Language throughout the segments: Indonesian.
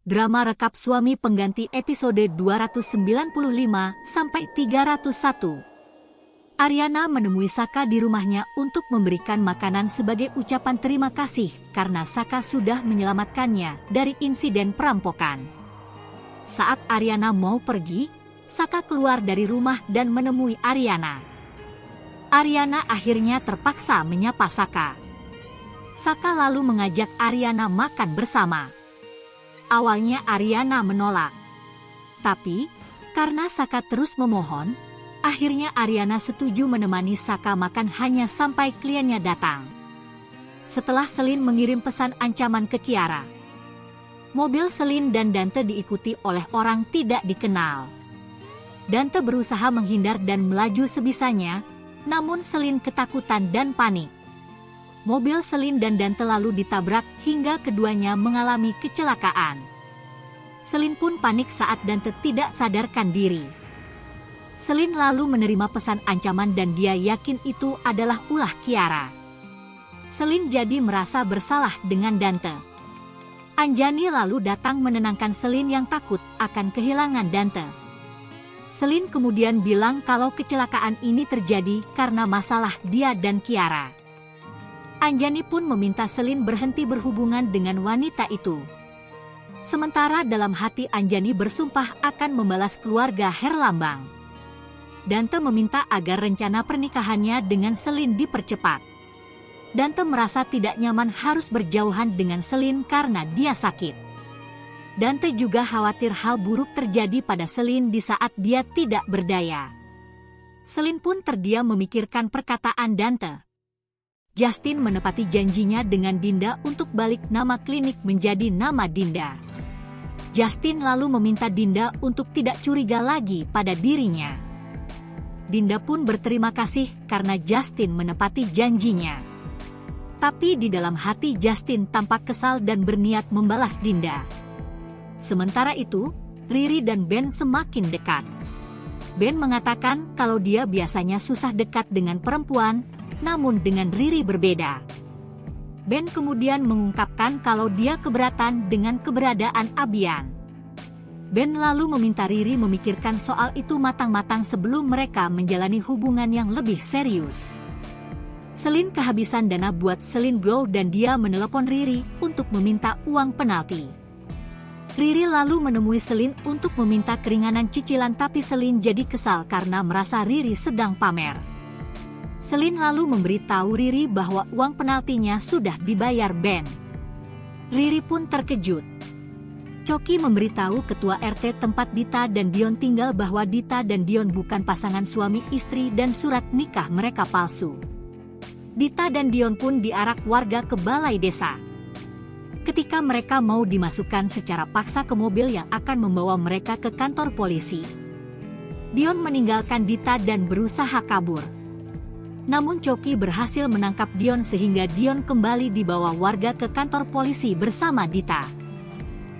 Drama rekap suami pengganti episode 295-301. Ariana menemui Saka di rumahnya untuk memberikan makanan sebagai ucapan terima kasih karena Saka sudah menyelamatkannya dari insiden perampokan. Saat Ariana mau pergi, Saka keluar dari rumah dan menemui Ariana. Ariana akhirnya terpaksa menyapa Saka. Saka lalu mengajak Ariana makan bersama. Awalnya Ariana menolak. Tapi, karena Saka terus memohon, akhirnya Ariana setuju menemani Saka makan hanya sampai kliennya datang. Setelah Selin mengirim pesan ancaman ke Kiara, mobil Selin dan Dante diikuti oleh orang tidak dikenal. Dante berusaha menghindar dan melaju sebisanya, namun Selin ketakutan dan panik. Mobil Selin dan Dante lalu ditabrak hingga keduanya mengalami kecelakaan. Selin pun panik saat Dante tidak sadarkan diri. Selin lalu menerima pesan ancaman dan dia yakin itu adalah ulah Kiara. Selin jadi merasa bersalah dengan Dante. Anjani lalu datang menenangkan Selin yang takut akan kehilangan Dante. Selin kemudian bilang kalau kecelakaan ini terjadi karena masalah dia dan Kiara. Anjani pun meminta Selin berhenti berhubungan dengan wanita itu. Sementara dalam hati Anjani bersumpah akan membalas keluarga Herlambang. Dante meminta agar rencana pernikahannya dengan Selin dipercepat. Dante merasa tidak nyaman harus berjauhan dengan Selin karena dia sakit. Dante juga khawatir hal buruk terjadi pada Selin di saat dia tidak berdaya. Selin pun terdiam memikirkan perkataan Dante. Justin menepati janjinya dengan Dinda untuk balik nama klinik menjadi nama Dinda. Justin lalu meminta Dinda untuk tidak curiga lagi pada dirinya. Dinda pun berterima kasih karena Justin menepati janjinya. Tapi di dalam hati Justin tampak kesal dan berniat membalas Dinda. Sementara itu, Riri dan Ben semakin dekat. Ben mengatakan kalau dia biasanya susah dekat dengan perempuan, namun dengan Riri berbeda. Ben kemudian mengungkapkan kalau dia keberatan dengan keberadaan Abian. Ben lalu meminta Riri memikirkan soal itu matang-matang sebelum mereka menjalani hubungan yang lebih serius. Selin kehabisan dana buat Selin Blow dan dia menelepon Riri untuk meminta uang penalti. Riri lalu menemui Selin untuk meminta keringanan cicilan tapi Selin jadi kesal karena merasa Riri sedang pamer. Selin lalu memberitahu Riri bahwa uang penaltinya sudah dibayar Ben. Riri pun terkejut. Coki memberitahu ketua RT tempat Dita dan Dion tinggal bahwa Dita dan Dion bukan pasangan suami istri dan surat nikah mereka palsu. Dita dan Dion pun diarak warga ke balai desa. Ketika mereka mau dimasukkan secara paksa ke mobil yang akan membawa mereka ke kantor polisi, Dion meninggalkan Dita dan berusaha kabur. Namun Coki berhasil menangkap Dion sehingga Dion kembali dibawa warga ke kantor polisi bersama Dita.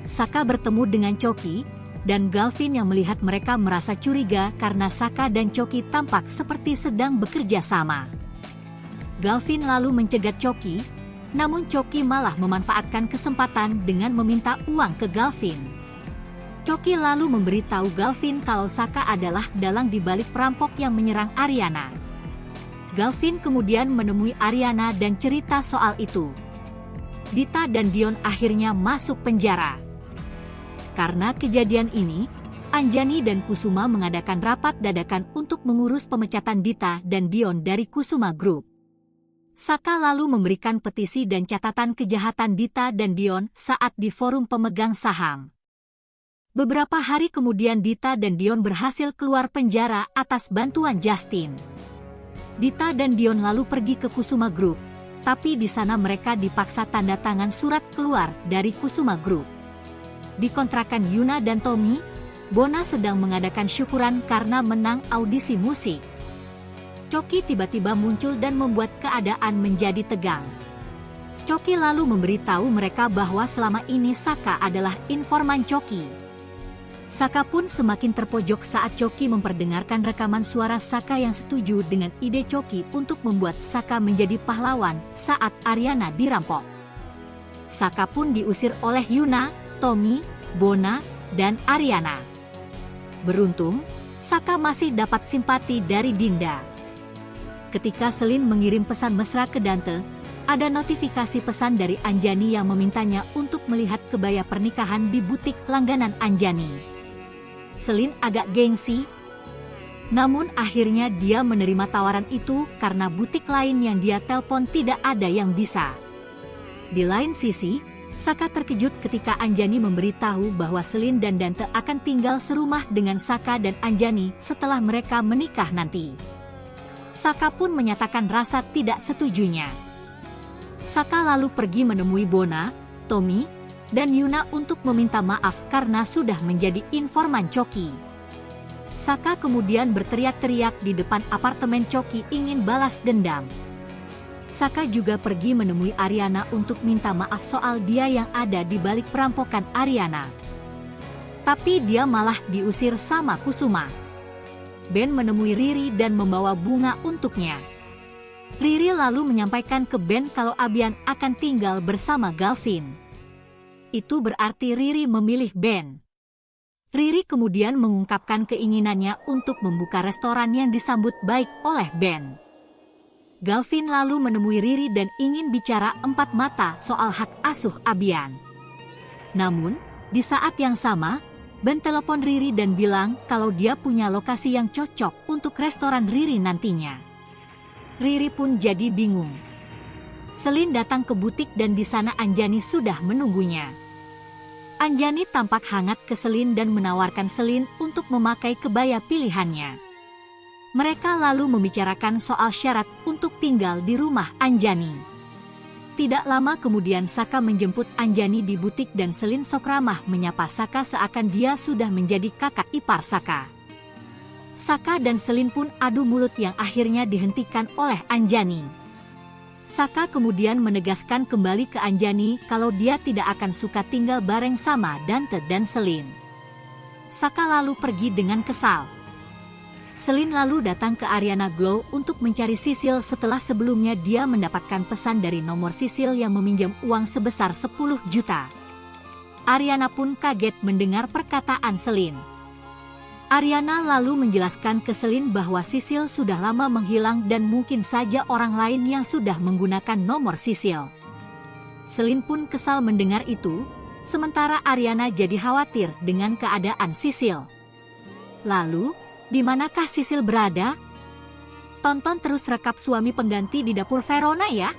Saka bertemu dengan Coki, dan Galvin yang melihat mereka merasa curiga karena Saka dan Coki tampak seperti sedang bekerja sama. Galvin lalu mencegat Coki, namun Coki malah memanfaatkan kesempatan dengan meminta uang ke Galvin. Coki lalu memberitahu Galvin kalau Saka adalah dalang di balik perampok yang menyerang Ariana. Galvin kemudian menemui Ariana dan cerita soal itu. Dita dan Dion akhirnya masuk penjara. Karena kejadian ini, Anjani dan Kusuma mengadakan rapat dadakan untuk mengurus pemecatan Dita dan Dion dari Kusuma Group. Saka lalu memberikan petisi dan catatan kejahatan Dita dan Dion saat di forum pemegang saham. Beberapa hari kemudian Dita dan Dion berhasil keluar penjara atas bantuan Justin. Dita dan Dion lalu pergi ke Kusuma Group, tapi di sana mereka dipaksa tanda tangan surat keluar dari Kusuma Group. Di kontrakan Yuna dan Tommy, Bona sedang mengadakan syukuran karena menang audisi musik. Coki tiba-tiba muncul dan membuat keadaan menjadi tegang. Coki lalu memberitahu mereka bahwa selama ini Saka adalah informan Coki. Saka pun semakin terpojok saat Coki memperdengarkan rekaman suara Saka yang setuju dengan ide Coki untuk membuat Saka menjadi pahlawan saat Ariana dirampok. Saka pun diusir oleh Yuna, Tommy, Bona, dan Ariana. Beruntung, Saka masih dapat simpati dari Dinda. Ketika Selin mengirim pesan mesra ke Dante, ada notifikasi pesan dari Anjani yang memintanya untuk melihat kebaya pernikahan di butik langganan Anjani. Selin agak gengsi, namun akhirnya dia menerima tawaran itu karena butik lain yang dia telepon tidak ada yang bisa. Di lain sisi, Saka terkejut ketika Anjani memberitahu bahwa Selin dan Dante akan tinggal serumah dengan Saka dan Anjani setelah mereka menikah nanti. Saka pun menyatakan rasa tidak setujunya. Saka lalu pergi menemui Bona, Tommy, dan Yuna untuk meminta maaf karena sudah menjadi informan Choki. Saka kemudian berteriak-teriak di depan apartemen Choki ingin balas dendam. Saka juga pergi menemui Ariana untuk minta maaf soal dia yang ada di balik perampokan Ariana. Tapi dia malah diusir sama Kusuma. Ben menemui Riri dan membawa bunga untuknya. Riri lalu menyampaikan ke Ben kalau Abian akan tinggal bersama Galvin. Itu berarti Riri memilih Ben. Riri kemudian mengungkapkan keinginannya untuk membuka restoran yang disambut baik oleh Ben. Galvin lalu menemui Riri dan ingin bicara empat mata soal hak asuh Abian. Namun, di saat yang sama, Ben telepon Riri dan bilang kalau dia punya lokasi yang cocok untuk restoran Riri nantinya. Riri pun jadi bingung. Selin datang ke butik dan di sana Anjani sudah menunggunya. Anjani tampak hangat ke Selin dan menawarkan Selin untuk memakai kebaya pilihannya. Mereka lalu membicarakan soal syarat untuk tinggal di rumah Anjani. Tidak lama kemudian Saka menjemput Anjani di butik dan Selin sok ramah menyapa Saka seakan dia sudah menjadi kakak ipar Saka. Saka dan Selin pun adu mulut yang akhirnya dihentikan oleh Anjani. Saka kemudian menegaskan kembali ke Anjani kalau dia tidak akan suka tinggal bareng sama Dante dan Selin. Saka lalu pergi dengan kesal. Selin lalu datang ke Ariana Glow untuk mencari Sisil setelah sebelumnya dia mendapatkan pesan dari nomor Sisil yang meminjam uang sebesar 10 juta. Ariana pun kaget mendengar perkataan Selin. Ariana lalu menjelaskan ke Selin bahwa Sisil sudah lama menghilang dan mungkin saja orang lain yang sudah menggunakan nomor Sisil. Selin pun kesal mendengar itu, sementara Ariana jadi khawatir dengan keadaan Sisil. Lalu, di manakah Sisil berada? Tonton terus Rekap Suami Pengganti di Dapur Verona ya!